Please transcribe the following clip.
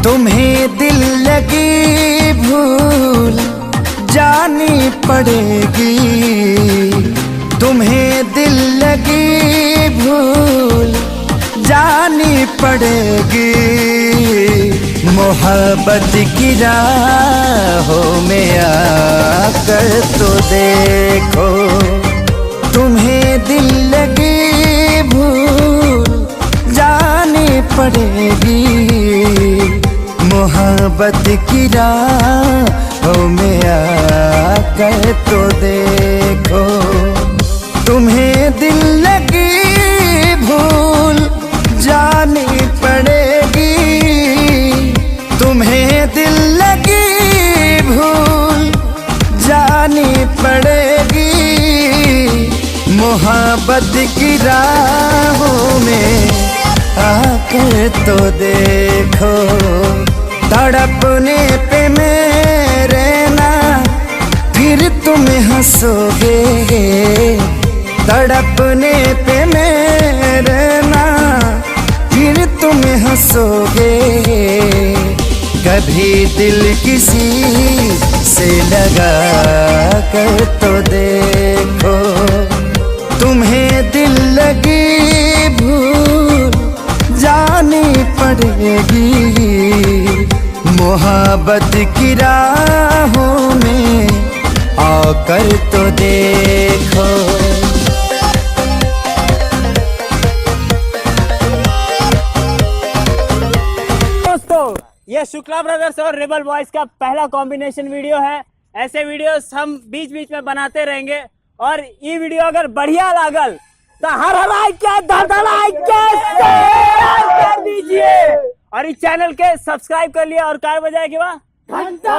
तुम्हें दिल लगी भूल जानी पड़ेगी, तुम्हें दिल लगी भूल जानी पड़ेगी। मोहब्बत की राहों में आकर तो देखो, तुम्हें दिल लगी भूल जानी पड़ेगी। मोहब्बत की राहों में आकर तो देखो, तुम्हें दिल लगी भूल जानी पड़ेगी, तुम्हें दिल लगी भूल जानी पड़ेगी। मोहब्बत की राहों में आकर तो देखो, तड़पने पे मेरे ना फिर तुम हंसोगे, तड़पने पे मेरे ना फिर तुम हंसोगे। कभी दिल किसी से लगा कर तो देखो, तुम्हें दिल लगी भूल जानी पड़ेगी। मोहब्बत की राहों में आकर तो देखो। दोस्तों, ये शुक्ला ब्रदर्स और रेबल बॉयज का पहला कॉम्बिनेशन वीडियो है। ऐसे वीडियोस हम बीच बीच में बनाते रहेंगे और ये वीडियो अगर बढ़िया लागल तो हर लाइक कर दीजिए और इस चैनल के सब्सक्राइब कर लिया और कार बजाए के बाद घंटा।